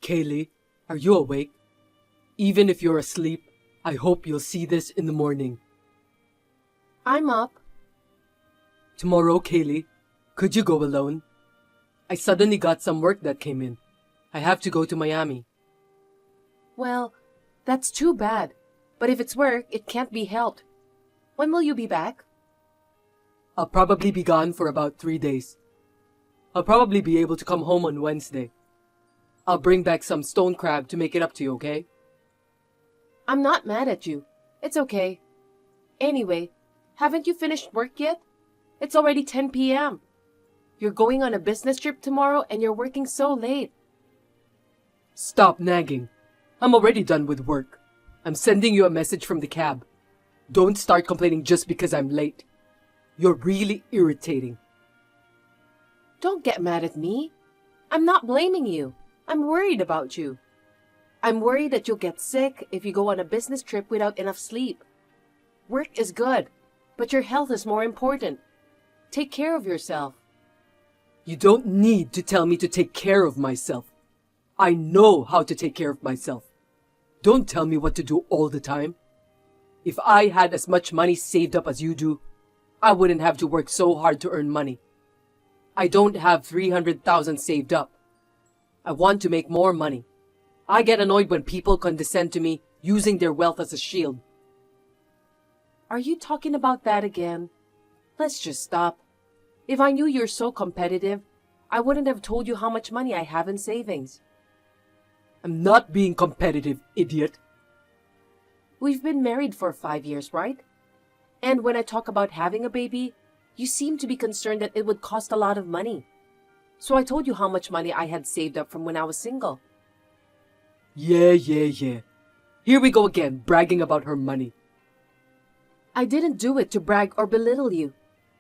Kaylee, are you awake? Even if you're asleep, I hope you'll see this in the morning. I'm up. Tomorrow, Kaylee, could you go alone? I suddenly got some work that came in. I have to go to Miami. Well, that's too bad. But if it's work, it can't be helped. When will you be back? I'll probably be gone for about 3 days. I'll probably be able to come home on Wednesday. I'll bring back some stone crab to make it up to you, okay? I'm not mad at you. It's okay. Anyway, haven't you finished work yet? It's already 10 p.m. You're going on a business trip tomorrow and you're working so late. Stop nagging. I'm already done with work. I'm sending you a message from the cab. Don't start complaining just because I'm late. You're really irritating. Don't get mad at me. I'm not blaming you. I'm worried about you. I'm worried that you'll get sick if you go on a business trip without enough sleep. Work is good, but your health is more important. Take care of yourself. You don't need to tell me to take care of myself. I know how to take care of myself. Don't tell me what to do all the time. If I had as much money saved up as you do, I wouldn't have to work so hard to earn money. I don't have 300,000 saved up. I want to make more money. I get annoyed when people condescend to me using their wealth as a shield. Are you talking about that again? Let's just stop. If I knew you're so competitive, I wouldn't have told you how much money I have in savings. I'm not being competitive, idiot. We've been married for 5 years, right? And when I talk about having a baby, you seem to be concerned that it would cost a lot of money. So I told you how much money I had saved up from when I was single. Yeah. Here we go again, bragging about her money. I didn't do it to brag or belittle you.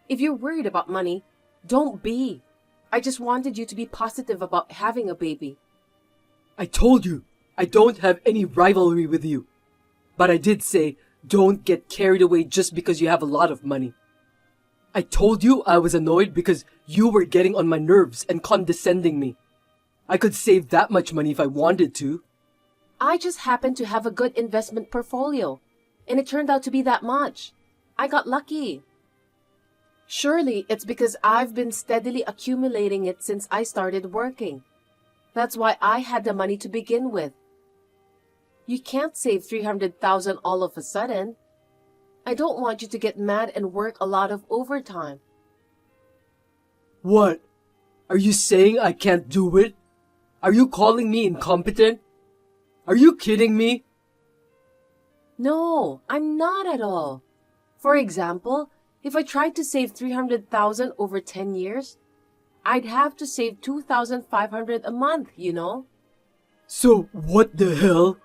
If you're worried about money, don't be. I just wanted you to be positive about having a baby. I told you, I don't have any rivalry with you. But I did say, don't get carried away just because you have a lot of money. I told you I was annoyed because you were getting on my nerves and condescending me. I could save that much money if I wanted to. I just happened to have a good investment portfolio, and it turned out to be that much. I got lucky. Surely it's because I've been steadily accumulating it since I started working. That's why I had the money to begin with. You can't save 300,000 all of a sudden. I don't want you to get mad and work a lot of overtime. What? Are you saying I can't do it? Are you calling me incompetent? Are you kidding me? No, I'm not at all. For example, if I tried to save 300,000 over 10 years, I'd have to save 2,500 a month, you know? So what the hell?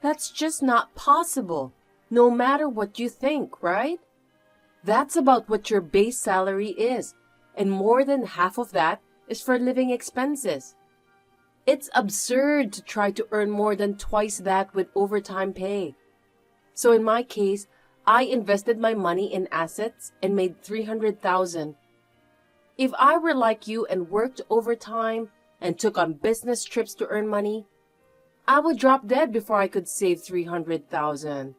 That's just not possible, no matter what you think, right? That's about what your base salary is, and more than half of that is for living expenses. It's absurd to try to earn more than twice that with overtime pay. So in my case, I invested my money in assets and made 300,000. If I were like you and worked overtime and took on business trips to earn money, I would drop dead before I could save 300,000.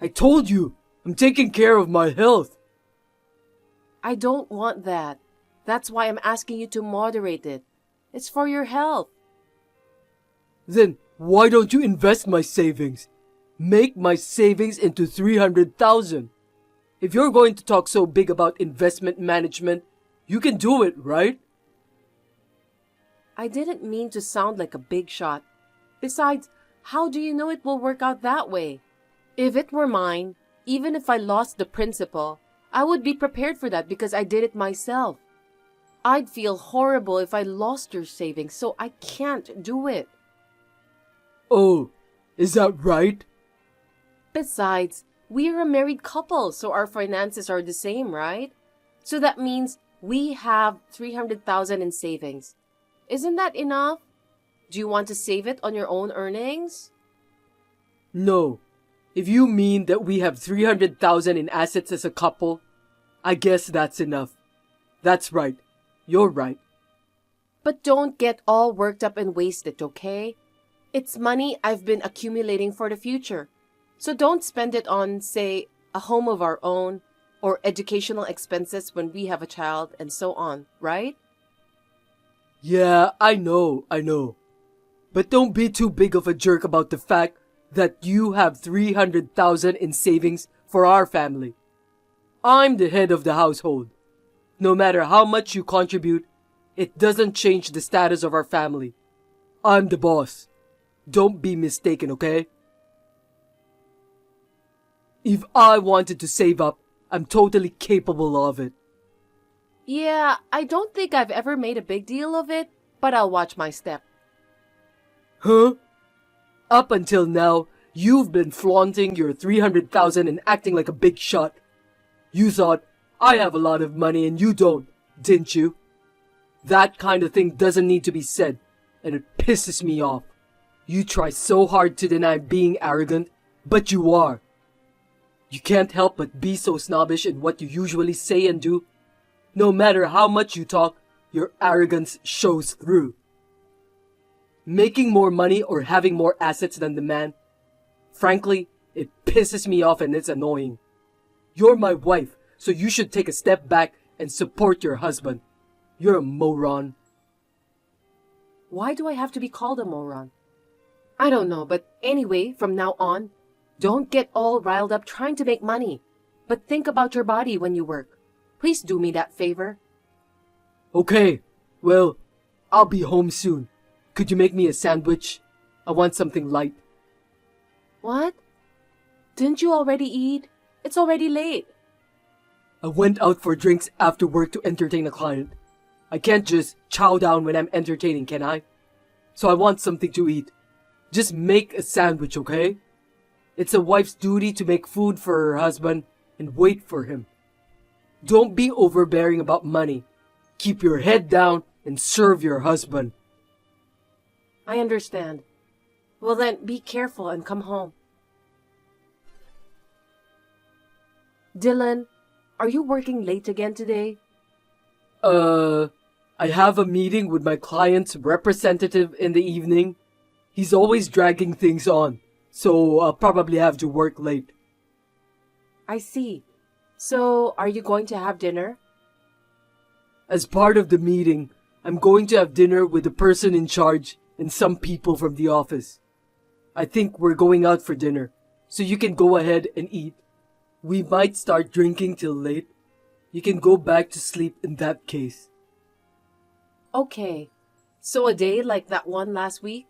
I told you, I'm taking care of my health. I don't want that. That's why I'm asking you to moderate it. It's for your health. Then why don't you invest my savings? Make my savings into 300,000. If you're going to talk so big about investment management, you can do it, right? I didn't mean to sound like a big shot. Besides, how do you know it will work out that way? If it were mine, even if I lost the principal, I would be prepared for that because I did it myself. I'd feel horrible if I lost your savings, so I can't do it. Oh, is that right? Besides, we are a married couple, so our finances are the same, right? So that means we have 300,000 in savings. Isn't that enough? Do you want to save it on your own earnings? No. If you mean that we have 300,000 in assets as a couple, I guess that's enough. That's right. You're right. But don't get all worked up and waste it, okay? It's money I've been accumulating for the future. So don't spend it on, say, a home of our own or educational expenses when we have a child and so on, right? Yeah, I know. But don't be too big of a jerk about the fact that you have 300,000 in savings for our family. I'm the head of the household. No matter how much you contribute, it doesn't change the status of our family. I'm the boss. Don't be mistaken, okay? If I wanted to save up, I'm totally capable of it. Yeah, I don't think I've ever made a big deal of it, but I'll watch my step. Huh? Up until now, you've been flaunting your 300,000 and acting like a big shot. You thought, I have a lot of money and you don't, didn't you? That kind of thing doesn't need to be said, and it pisses me off. You try so hard to deny being arrogant, but you are. You can't help but be so snobbish in what you usually say and do. No matter how much you talk, your arrogance shows through. Making more money or having more assets than the man, frankly, it pisses me off and it's annoying. You're my wife, so you should take a step back and support your husband. You're a moron. Why do I have to be called a moron? I don't know, but anyway, from now on, don't get all riled up trying to make money, but think about your body when you work. Please do me that favor. Okay, well, I'll be home soon. Could you make me a sandwich? I want something light. What? Didn't you already eat? It's already late. I went out for drinks after work to entertain a client. I can't just chow down when I'm entertaining, can I? So I want something to eat. Just make a sandwich, okay? It's a wife's duty to make food for her husband and wait for him. Don't be overbearing about money. Keep your head down and serve your husband. I understand. Well then, be careful and come home. Dylan, are you working late again today? I have a meeting with my client's representative in the evening. He's always dragging things on, so I'll probably have to work late. I see. So, are you going to have dinner? As part of the meeting, I'm going to have dinner with the person in charge and some people from the office. I think we're going out for dinner, so you can go ahead and eat. We might start drinking till late. You can go back to sleep in that case. Okay. So a day like that one last week?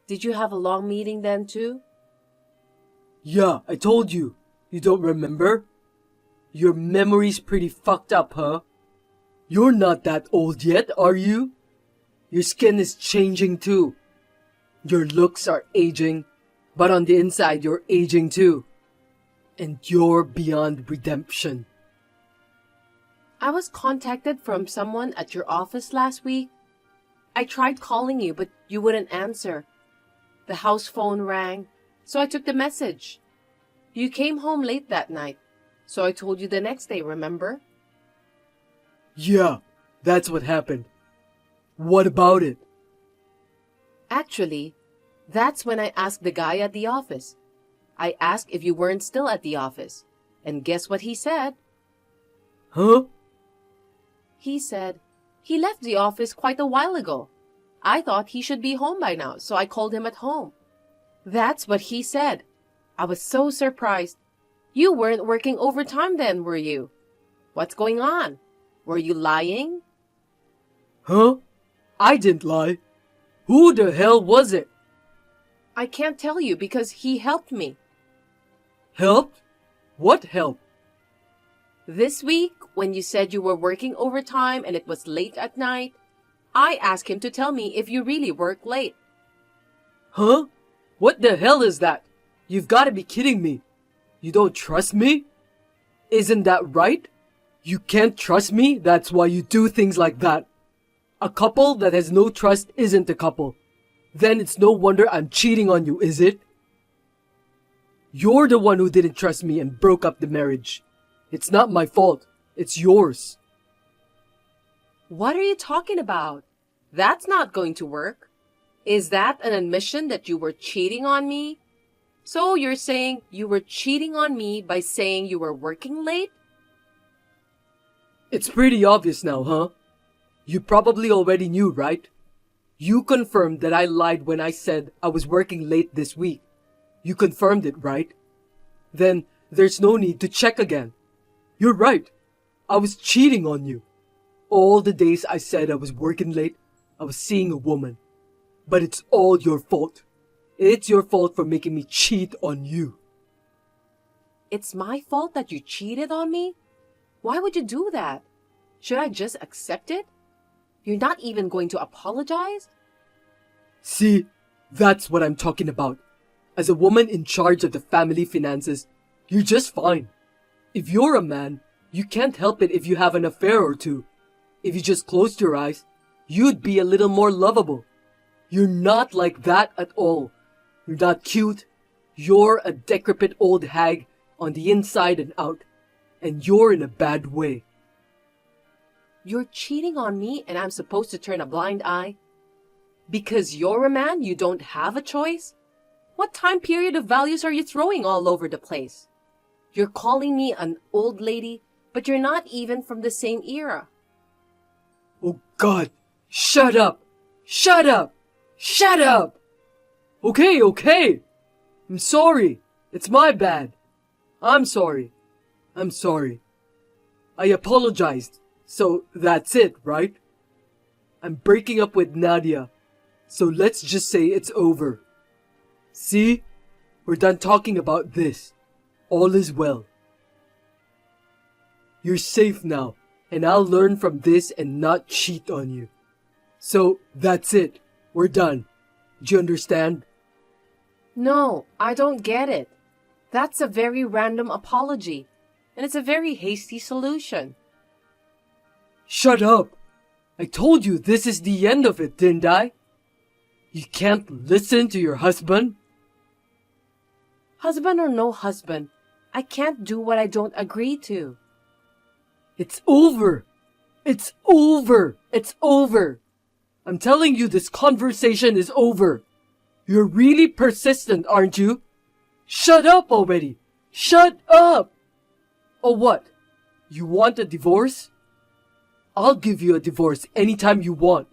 Did you have a long meeting then too? Yeah, I told you. You don't remember? Your memory's pretty fucked up, huh? You're not that old yet, are you? Your skin is changing too. Your looks are aging, but on the inside you're aging too. And you're beyond redemption. I was contacted from someone at your office last week. I tried calling you, but you wouldn't answer. The house phone rang, so I took the message. You came home late that night, so I told you the next day, remember? Yeah, that's what happened. What about it? Actually, that's when I asked the guy at the office. I asked if you weren't still at the office, and guess what he said? Huh? He said, he left the office quite a while ago. I thought he should be home by now, so I called him at home. That's what he said. I was so surprised. You weren't working overtime then, were you? What's going on? Were you lying? Huh? I didn't lie. Who the hell was it? I can't tell you because he helped me. Helped? What help? This week, when you said you were working overtime and it was late at night, I asked him to tell me if you really work late. Huh? What the hell is that? You've got to be kidding me. You don't trust me? Isn't that right? You can't trust me, that's why you do things like that. A couple that has no trust isn't a couple. Then it's no wonder I'm cheating on you, is it? You're the one who didn't trust me and broke up the marriage. It's not my fault. It's yours. What are you talking about? That's not going to work. Is that an admission that you were cheating on me? So you're saying you were cheating on me by saying you were working late? It's pretty obvious now, huh? You probably already knew, right? You confirmed that I lied when I said I was working late this week. You confirmed it, right? Then there's no need to check again. You're right. I was cheating on you. All the days I said I was working late, I was seeing a woman. But it's all your fault. It's your fault for making me cheat on you. It's my fault that you cheated on me? Why would you do that? Should I just accept it? You're not even going to apologize? See, that's what I'm talking about. As a woman in charge of the family finances, you're just fine. If you're a man, you can't help it if you have an affair or two. If you just closed your eyes, you'd be a little more lovable. You're not like that at all. You're not cute. You're a decrepit old hag on the inside and out. And you're in a bad way. You're cheating on me and I'm supposed to turn a blind eye? Because you're a man, you don't have a choice? What time period of values are you throwing all over the place? You're calling me an old lady, but you're not even from the same era. Oh God, shut up! Shut up! Shut up! Okay. I'm sorry. It's my bad. I'm sorry. I apologized. So that's it, right? I'm breaking up with Nadia. So let's just say it's over. See? We're done talking about this. All is well. You're safe now, and I'll learn from this and not cheat on you. So that's it. We're done. Do you understand? No, I don't get it. That's a very random apology, and it's a very hasty solution. Shut up! I told you this is the end of it, didn't I? You can't listen to your husband? Husband or no husband, I can't do what I don't agree to. It's over! It's over! It's over! I'm telling you this conversation is over! You're really persistent, aren't you? Shut up already! Shut up! Oh what? You want a divorce? I'll give you a divorce anytime you want.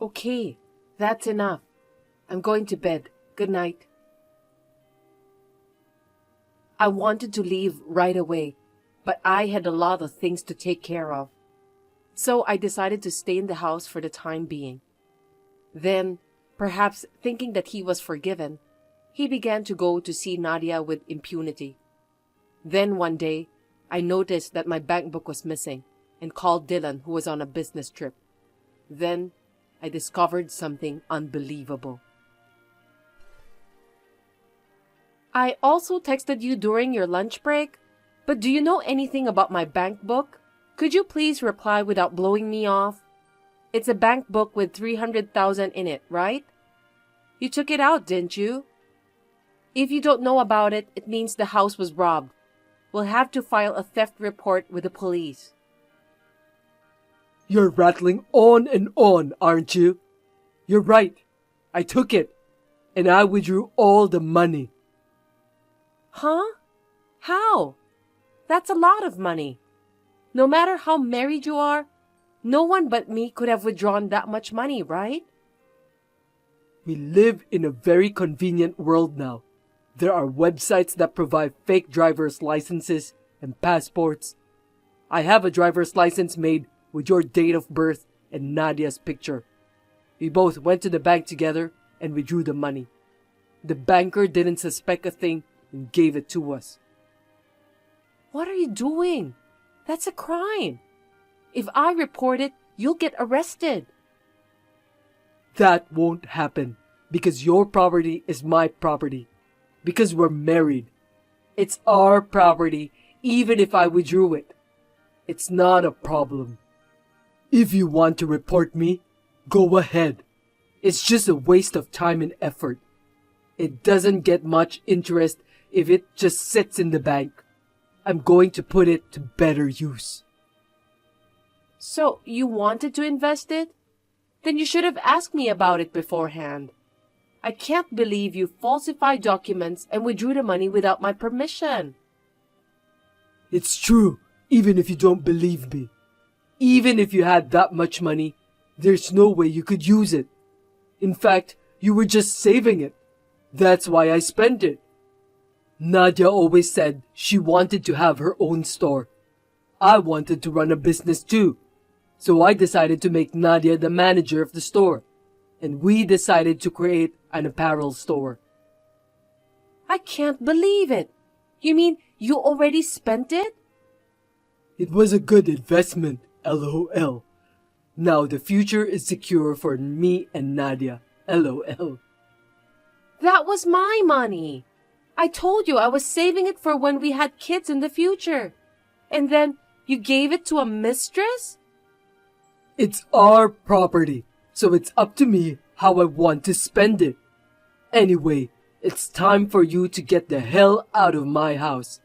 Okay, that's enough. I'm going to bed. Good night. I wanted to leave right away, but I had a lot of things to take care of. So I decided to stay in the house for the time being. Then, perhaps thinking that he was forgiven, he began to go to see Nadia with impunity. Then one day, I noticed that my bank book was missing and called Dylan, who was on a business trip. Then, I discovered something unbelievable. I also texted you during your lunch break, but do you know anything about my bank book? Could you please reply without blowing me off? It's a bank book with 300,000 in it, right? You took it out, didn't you? If you don't know about it, it means the house was robbed. We'll have to file a theft report with the police. You're rattling on and on, aren't you? You're right. I took it, and I withdrew all the money. Huh? How? That's a lot of money. No matter how married you are, no one but me could have withdrawn that much money, right? We live in a very convenient world now. There are websites that provide fake driver's licenses and passports. I have a driver's license made with your date of birth and Nadia's picture. We both went to the bank together and withdrew the money. The banker didn't suspect a thing and gave it to us. What are you doing? That's a crime. If I report it, you'll get arrested. That won't happen because your property is my property. Because we're married. It's our property even if I withdrew it. It's not a problem. If you want to report me, go ahead. It's just a waste of time and effort. It doesn't get much interest if it just sits in the bank. I'm going to put it to better use. So, you wanted to invest it? Then you should have asked me about it beforehand. I can't believe you falsified documents and withdrew the money without my permission. It's true, even if you don't believe me. Even if you had that much money, there's no way you could use it. In fact, you were just saving it. That's why I spent it. Nadia always said she wanted to have her own store. I wanted to run a business too. So I decided to make Nadia the manager of the store. And we decided to create an apparel store. I can't believe it. You mean you already spent it? It was a good investment, LOL. Now the future is secure for me and Nadia, LOL. That was my money. I told you I was saving it for when we had kids in the future. And then you gave it to a mistress? It's our property, so it's up to me how I want to spend it. Anyway, it's time for you to get the hell out of my house.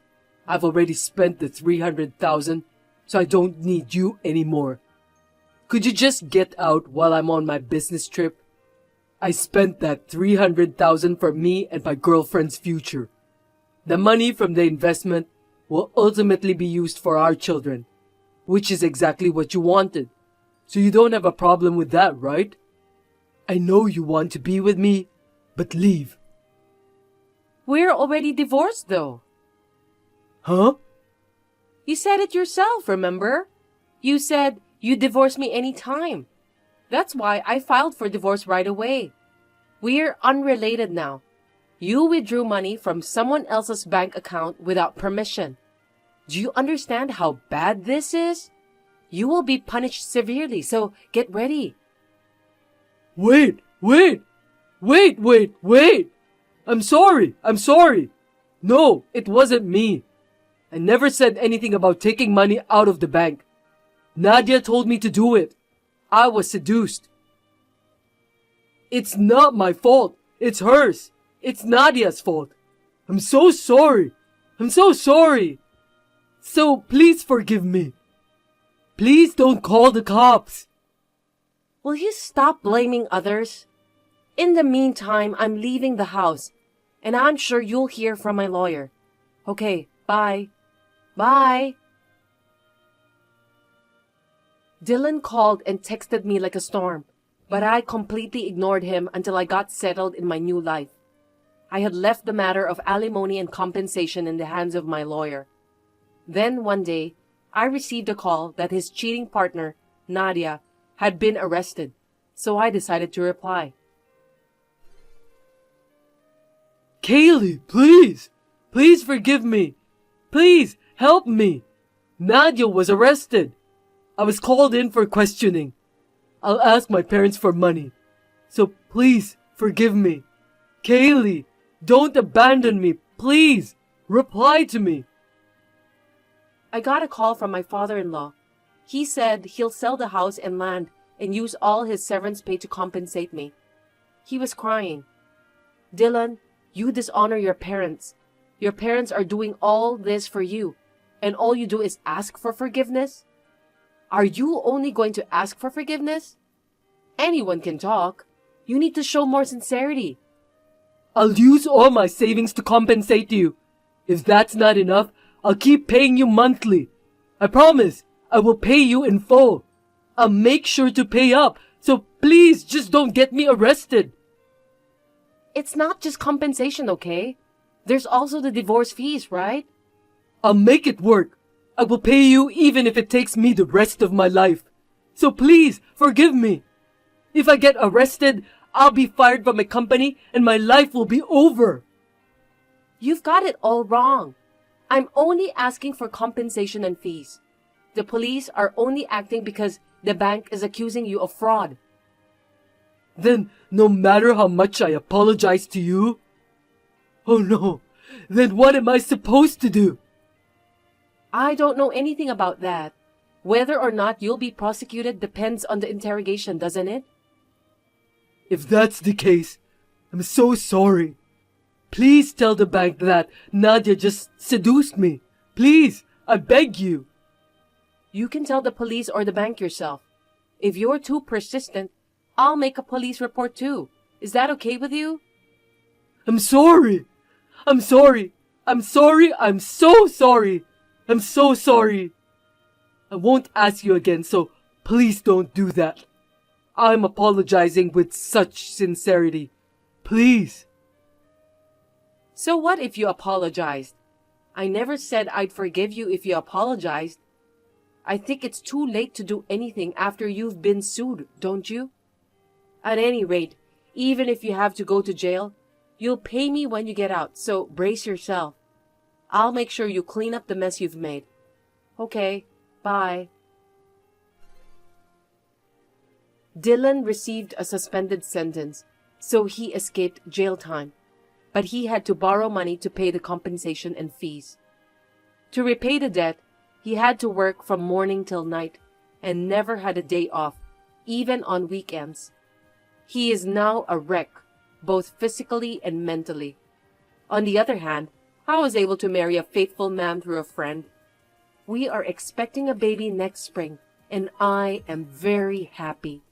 I've already spent the $300,000, so I don't need you anymore. Could you just get out while I'm on my business trip? I spent that $300,000 for me and my girlfriend's future. The money from the investment will ultimately be used for our children, which is exactly what you wanted. So you don't have a problem with that, right? I know you want to be with me, but leave. We're already divorced, though. Huh? You said it yourself, remember? You said you'd divorce me any time. That's why I filed for divorce right away. We're unrelated now. You withdrew money from someone else's bank account without permission. Do you understand how bad this is? You will be punished severely, so get ready. Wait! I'm sorry. No, it wasn't me. I never said anything about taking money out of the bank. Nadia told me to do it. I was seduced. It's not my fault. It's hers. It's Nadia's fault. I'm so sorry. So please forgive me. Please don't call the cops. Will you stop blaming others? In the meantime, I'm leaving the house, and I'm sure you'll hear from my lawyer. Okay, bye. Bye. Dylan called and texted me like a storm, but I completely ignored him until I got settled in my new life. I had left the matter of alimony and compensation in the hands of my lawyer. Then one day, I received a call that his cheating partner, Nadia, had been arrested, so I decided to reply. Kaylee, please! Please forgive me! Please, help me! Nadia was arrested! I was called in for questioning. I'll ask my parents for money. So please, forgive me. Kaylee, don't abandon me, please! Reply to me! I got a call from my father-in-law. He said he'll sell the house and land and use all his severance pay to compensate me. He was crying. Dylan, you dishonor your parents. Your parents are doing all this for you, and all you do is ask for forgiveness? Are you only going to ask for forgiveness? Anyone can talk. You need to show more sincerity. I'll use all my savings to compensate you. If that's not enough, I'll keep paying you monthly. I promise, I will pay you in full. I'll make sure to pay up, so please just don't get me arrested. It's not just compensation, okay? There's also the divorce fees, right? I'll make it work. I will pay you even if it takes me the rest of my life. So please, forgive me. If I get arrested, I'll be fired from my company and my life will be over. You've got it all wrong. I'm only asking for compensation and fees. The police are only acting because the bank is accusing you of fraud. Then, no matter how much I apologize to you? Oh no, then what am I supposed to do? I don't know anything about that. Whether or not you'll be prosecuted depends on the interrogation, doesn't it? If that's the case, I'm so sorry. Please tell the bank that Nadia just seduced me. Please, I beg you. You can tell the police or the bank yourself. If you're too persistent, I'll make a police report too. Is that okay with you? I'm sorry. I'm sorry. I'm sorry. I'm so sorry. I'm so sorry. I won't ask you again, so please don't do that. I'm apologizing with such sincerity. Please. So what if you apologized? I never said I'd forgive you if you apologized. I think it's too late to do anything after you've been sued, don't you? At any rate, even if you have to go to jail, you'll pay me when you get out, so brace yourself. I'll make sure you clean up the mess you've made. Okay, bye. Dylan received a suspended sentence, so he escaped jail time, but he had to borrow money to pay the compensation and fees. To repay the debt, he had to work from morning till night and never had a day off, even on weekends. He is now a wreck, both physically and mentally. On the other hand, I was able to marry a faithful man through a friend. We are expecting a baby next spring, and I am very happy.